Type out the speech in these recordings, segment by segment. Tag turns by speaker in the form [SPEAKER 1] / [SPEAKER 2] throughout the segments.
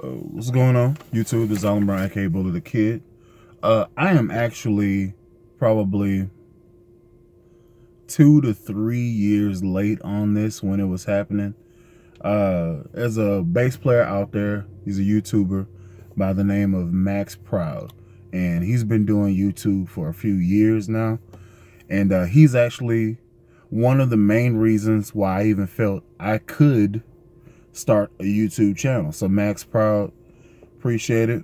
[SPEAKER 1] What's going on, YouTube? This is Alan Brown, aka Bully the Kid. I am actually probably 2 to 3 years late on this when it was happening. There's a bass player out there. He's a YouTuber by the name of maxproud, and he's been doing YouTube for a few years now. And he's actually one of the main reasons why I even felt I could start a YouTube channel. So maxproud, appreciate it.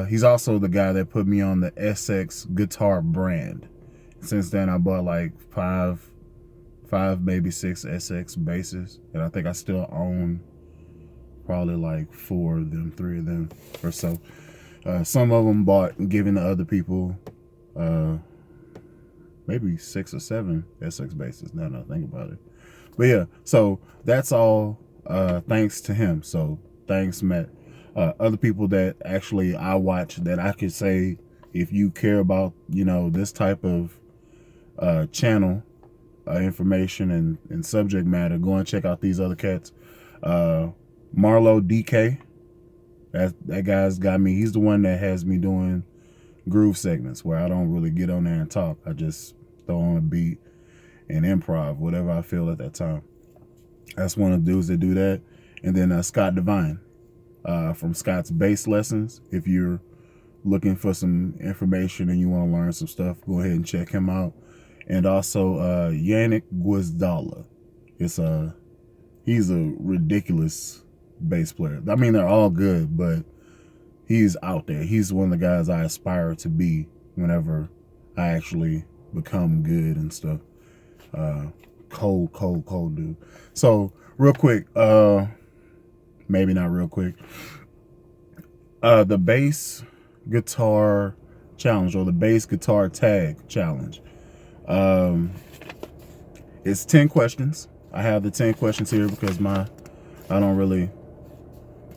[SPEAKER 1] He's also the guy that put me on the SX guitar brand. Since then I bought like five, maybe 6 SX basses, and I think I still own probably like 4 of them, 3 of them or so. Some of them bought and given to other people. Maybe 6 or 7 SX basses now that I think about it. But yeah, so that's all thanks to him. So thanks, Matt. Other people that actually I watch that I could say, if you care about, you know, this type of channel information and subject matter, go and check out these other cats. Marlo DK, that guy's got me. He's the one that has me doing groove segments where I don't really get on there and talk. I just throw on a beat and improv whatever I feel at that time. That's one of the dudes that do that. And then Scott Devine from Scott's Bass Lessons. If you're looking for some information and you want to learn some stuff, go ahead and check him out. And also Yannick Guazdala. He's a ridiculous bass player. I mean, they're all good, but he's out there. He's one of the guys I aspire to be whenever I actually become good and stuff. Cold dude. So real quick, maybe not real quick, the bass guitar challenge, or the bass guitar tag challenge, it's 10 questions. I have the 10 questions here because my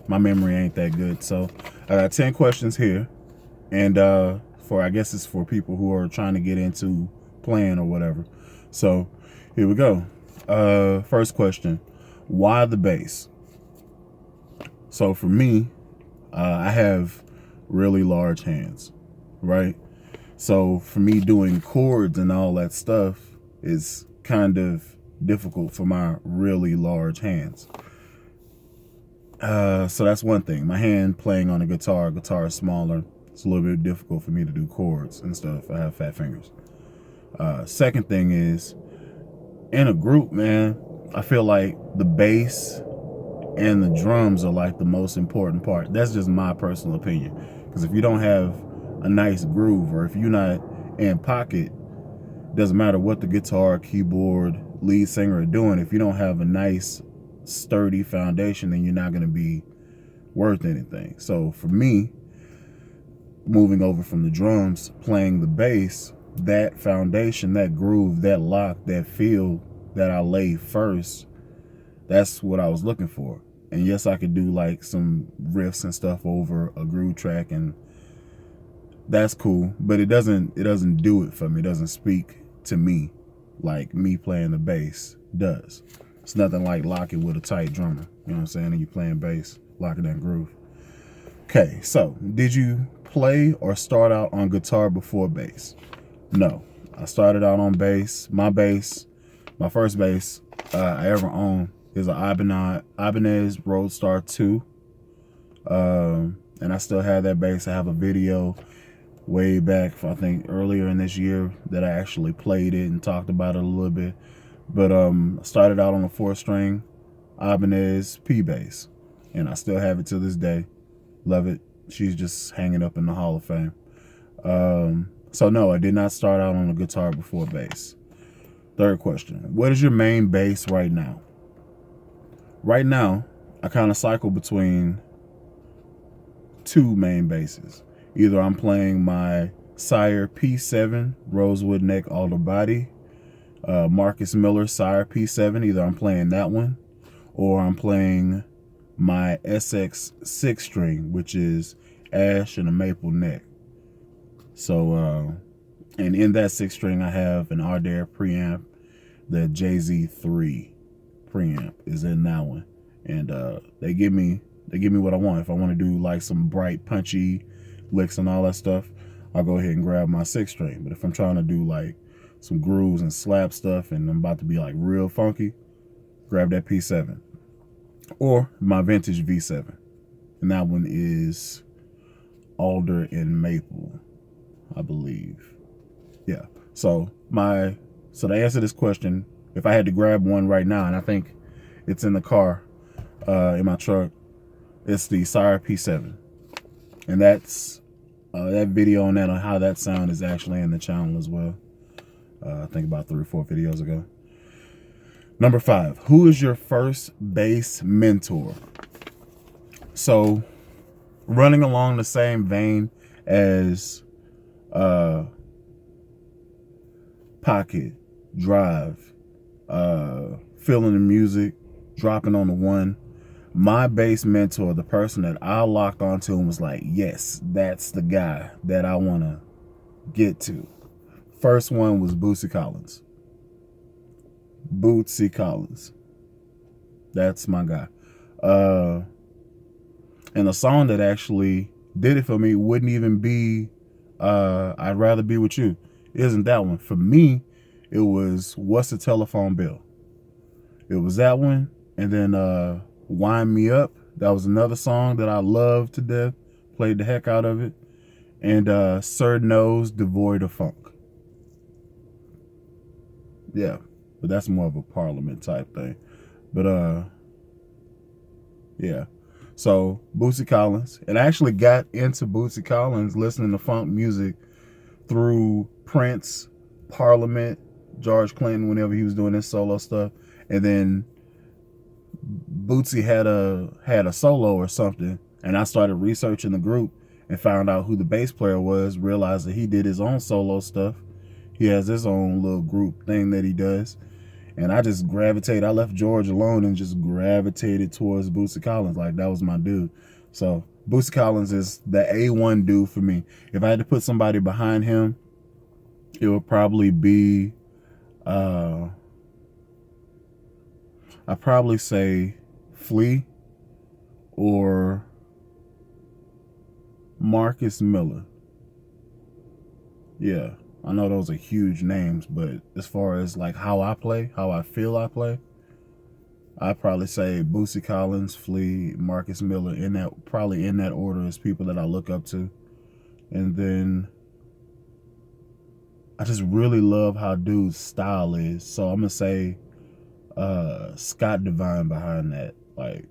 [SPEAKER 1] memory ain't that good. So I got 10 questions here, and I guess it's for people who are trying to get into playing or whatever. So here we go. First question: why the bass? So for me, I have really large hands, right? So for me, doing chords and all that stuff is kind of difficult for my really large hands. So that's one thing. My hand playing on a guitar is smaller. It's a little bit difficult for me to do chords and stuff. I have fat fingers. Second thing is, in a group, man, I feel like the bass and the drums are like the most important part. That's just my personal opinion. Because if you don't have a nice groove, or if you're not in pocket, doesn't matter what the guitar, keyboard, lead singer are doing. If you don't have a nice, sturdy foundation, then you're not going to be worth anything. So for me, moving over from the drums, playing the bass, that foundation, that groove, that lock, that feel that I laid first, that's what I was looking for. And yes, I could do like some riffs and stuff over a groove track, and that's cool, but it doesn't do it for me. It doesn't speak to me like me playing the bass does. It's nothing like locking with a tight drummer, you know what I'm saying? And you playing bass, locking that groove. Okay, so did you play or start out on guitar before bass? No, I started out on bass. My first bass I ever owned is an Ibanez Roadstar 2. And I still have that bass. I have a video way back, I think earlier in this year, that I actually played it and talked about it a little bit. But I started out on a 4-string Ibanez P bass, and I still have it to this day. Love it. She's just hanging up in the Hall of Fame. So no, I did not start out on a guitar before bass. Third question: what is your main bass right now? Right now, I kind of cycle between 2 main basses. Either I'm playing my Sire P7 Rosewood Neck Alder Body, Marcus Miller Sire P7. Either I'm playing that one, or I'm playing my SX 6-string, which is ash and a maple neck. So, and in that 6-string, I have an Ardare preamp. The JZ3 preamp is in that one, and they give me They give me what I want. If I want to do like some bright, punchy licks and all that stuff, I'll go ahead and grab my 6-string. But if I'm trying to do like some grooves and slap stuff and I'm about to be like real funky, grab that P7 or my vintage V7. And that one is alder and maple, I believe. Yeah. So to answer this question, if I had to grab one right now, and I think it's in the car, in my truck, it's the Sire P7. And that's that video on that, on how that sound, is actually in the channel as well. I think about 3 or 4 videos ago. Number 5, who is your first bass mentor? So running along the same vein as Pocket, Drive, feeling the music, dropping on the one, my bass mentor, the person that I locked onto and was like, yes, that's the guy that I want to get to. First one was Bootsy Collins. Bootsy Collins. That's my guy. And a song that actually did it for me wouldn't even be I'd Rather Be With You. It isn't that one. For me, it was What's the Telephone Bill? It was that one. And then Wind Me Up. That was another song that I loved to death. Played the heck out of it. And Sir Knows Devoid of Funk. Yeah. But that's more of a Parliament type thing. But yeah. So Bootsy Collins. And I actually got into Bootsy Collins listening to funk music through Prince, Parliament, George Clinton, whenever he was doing his solo stuff. And then Bootsy had a solo or something, and I started researching the group and found out who the bass player was, realized that he did his own solo stuff. He has his own little group thing that he does. And I just gravitated. I left George alone and just gravitated towards Bootsy Collins. Like, that was my dude. So Bootsy Collins is the A1 dude for me. If I had to put somebody behind him, it would probably be I'd probably say Flea or Marcus Miller. Yeah, I know those are huge names, but as far as like how I play, how I feel I play, I'd probably say Bootsy Collins, Flea, Marcus Miller, probably in that order as people that I look up to. And then I just really love how dude's style is. So I'm gonna say Scott Divine behind that. Like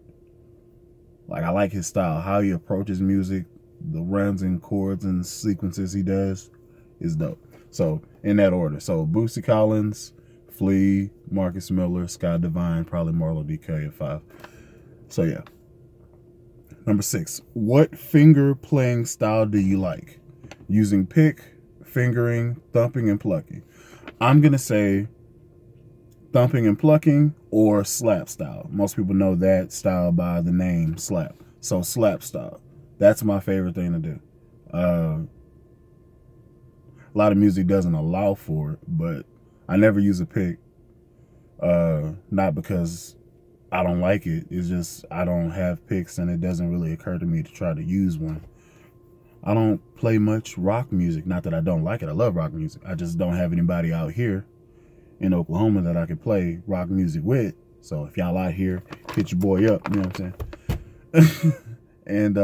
[SPEAKER 1] I like his style, how he approaches music, the runs and chords and sequences he does is dope. So in that order. So Bootsy Collins, Flea, Marcus Miller, Scott Divine, probably Marlo DK at 5. So yeah. Number 6, what finger playing style do you like? Using pick, fingering, thumping, and plucking. I'm gonna say thumping and plucking or slap style. Most people know that style by the name slap. So slap style. That's my favorite thing to do. A lot of music doesn't allow for it, but I never use a pick. Not because I don't like it. It's just I don't have picks and it doesn't really occur to me to try to use one. I don't play much rock music. Not that I don't like it. I love rock music. I just don't have anybody out here in Oklahoma that I could play rock music with. So if y'all out here, hit your boy up. You know what I'm saying? And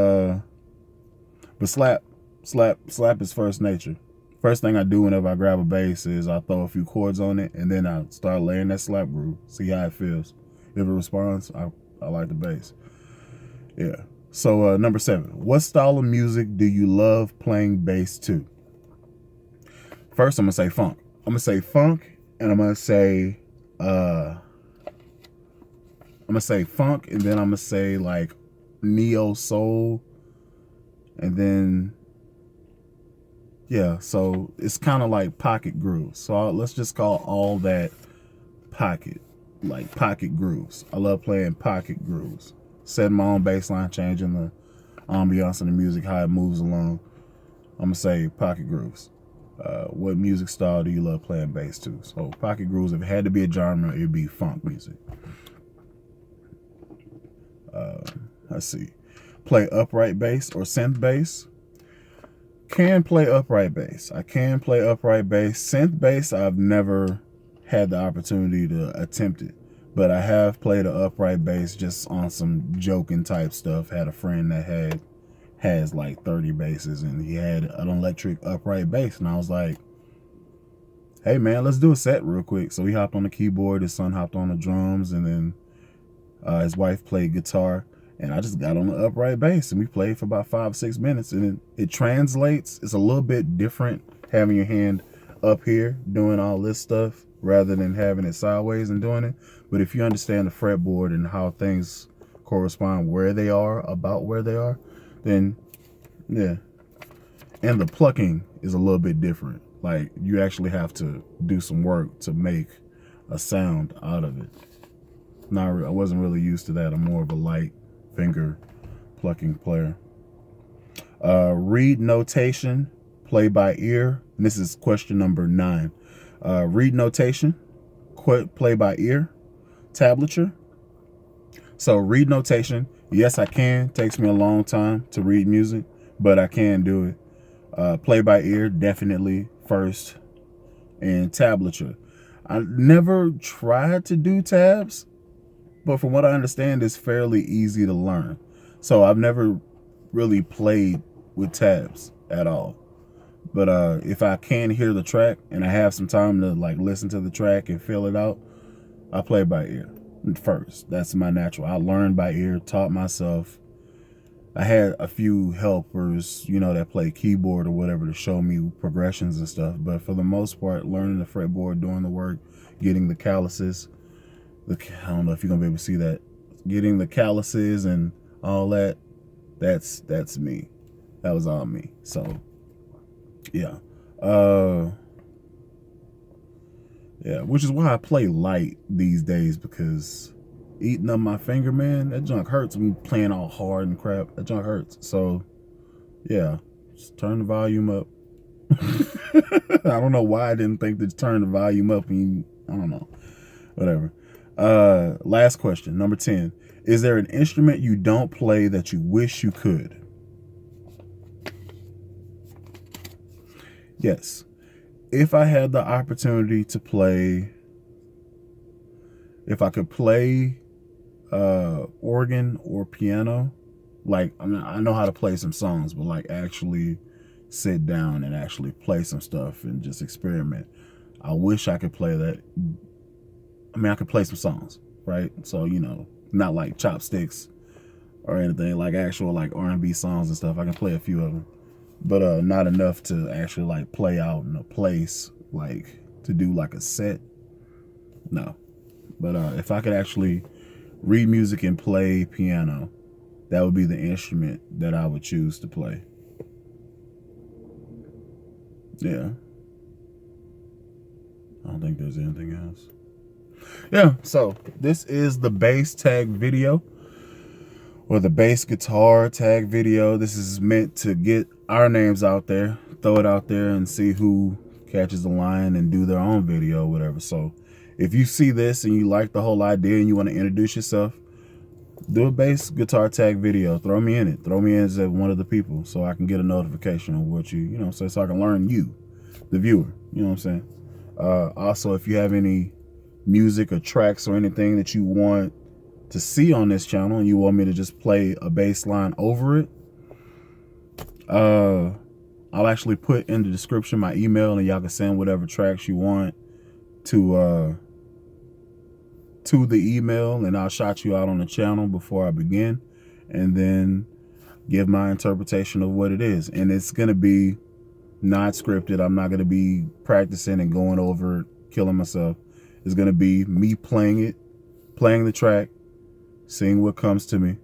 [SPEAKER 1] but slap is first nature. First thing I do whenever I grab a bass is I throw a few chords on it and then I start laying that slap groove. See how it feels. If it responds, I like the bass. Yeah. So number 7, what style of music do you love playing bass to? First, I'm gonna say funk. I'm gonna say funk, and I'm gonna say funk, and then I'm gonna say like neo soul, and then yeah. So it's kind of like pocket grooves. So let's just call all that pocket, like pocket grooves. I love playing pocket grooves. Setting my own bass line, changing the ambiance and the music, how it moves along. I'm gonna say pocket grooves. What music style do you love playing bass to? So pocket grooves, if it had to be a genre, it'd be funk music. Let's see. play upright bass or synth bass. Can play upright bass. I can play upright bass. Synth bass, I've never had the opportunity to attempt it, but I have played an upright bass just on some joking type stuff. Had a friend that has like 30 basses, and he had an electric upright bass, and I was like, hey man, let's do a set real quick. So he hopped on the keyboard, his son hopped on the drums, and then his wife played guitar, and I just got on the upright bass, and we played for about 5 or 6 minutes, and it translates. It's a little bit different having your hand up here doing all this stuff rather than having it sideways and doing it. But if you understand the fretboard and how things correspond where they are, about where they are, then yeah. And the plucking is a little bit different. Like, you actually have to do some work to make a sound out of it. I wasn't really used to that. I'm more of a light finger plucking player. Read notation, play by ear. And this is question number 9. Read notation, play by ear, tablature. So read notation, yes I can. Takes me a long time to read music, but I can do it. Play by ear, definitely first. And tablature, I never tried to do tabs, but from what I understand, it's fairly easy to learn. So I've never really played with tabs at all. But if I can hear the track and I have some time to like listen to the track and feel it out, I play by ear first. That's my natural. I learned by ear, taught myself. I had a few helpers, you know, that play keyboard or whatever to show me progressions and stuff. But for the most part, learning the fretboard, doing the work, getting the calluses. I don't know if you're gonna be able to see that. Getting the calluses and all that, that's me. That was all me. So yeah. Yeah, which is why I play light these days, because eating up my finger, man, that junk hurts when playing all hard and crap. That junk hurts. So yeah, just turn the volume up. I don't know why I didn't think to turn the volume up, and I don't know. Whatever. Last question, number 10. Is there an instrument you don't play that you wish you could? Yes. If I had the opportunity to play, if I could play organ or piano, like, I mean, I know how to play some songs, but like actually sit down and actually play some stuff and just experiment. I wish I could play that. I mean, I could play some songs, right? So, you know, not like chopsticks or anything, like actual like R&B songs and stuff. I can play a few of them, but not enough to actually like play out in a place, like to do like a set. No. But if I could actually read music and play piano, that would be the instrument that I would choose to play. Yeah. I don't think there's anything else. Yeah, so this is the bass tag video, or the bass guitar tag video. This is meant to get our names out there, throw it out there, and see who catches the line and do their own video or whatever. So if you see this and you like the whole idea and you want to introduce yourself, do a bass guitar tag video. Throw me in it. Throw me in as one of the people so I can get a notification of what you know, so I can learn you, the viewer. You know what I'm saying? Also, if you have any music or tracks or anything that you want to see on this channel and you want me to just play a bass line over it, I'll actually put in the description my email, and y'all can send whatever tracks you want to the email, and I'll shout you out on the channel before I begin, and then give my interpretation of what it is. And it's gonna be not scripted. I'm not gonna be practicing and going over it, killing myself. It's gonna be me playing it, playing the track, seeing what comes to me,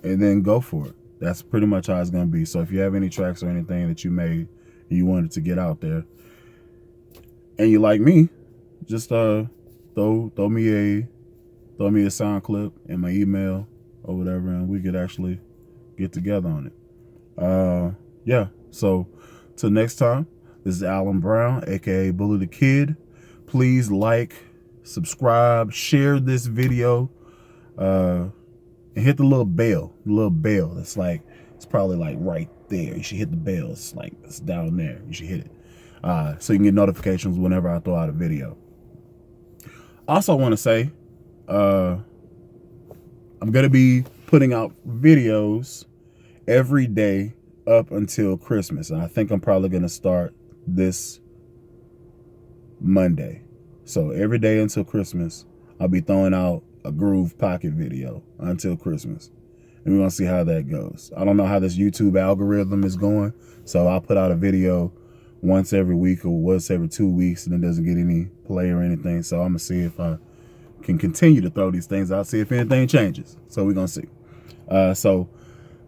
[SPEAKER 1] and then go for it. That's pretty much how it's gonna be. So if you have any tracks or anything that you made and you wanted to get out there, and you like me, just throw me a sound clip in my email or whatever, and we could actually get together on it. Yeah. So till next time, this is Alan Brown, aka Bully the Kid. Please like, subscribe, share this video, and and hit the little bell. The little bell. It's like, it's probably like right there. You should hit the bell. It's like, it's down there. You should hit it. So you can get notifications whenever I throw out a video. Also want to say, I'm going to be putting out videos every day up until Christmas. And I think I'm probably going to start this Monday. So every day until Christmas, I'll be throwing out a Groove Pocket video until Christmas. And we're going to see how that goes. I don't know how this YouTube algorithm is going. So I'll put out a video once every week or once every 2 weeks, and it doesn't get any play or anything. So I'm going to see if I can continue to throw these things out, see if anything changes. So we're going to see. So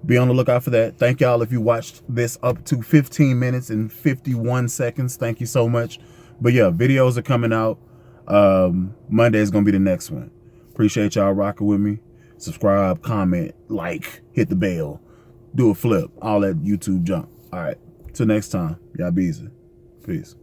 [SPEAKER 1] be on the lookout for that. Thank y'all if you watched this up to 15 minutes and 51 seconds. Thank you so much. But yeah, videos are coming out. Monday is going to be the next one. Appreciate y'all rocking with me. Subscribe, comment, like, hit the bell, do a flip, all that YouTube junk. All right. Till next time, y'all be easy. Peace.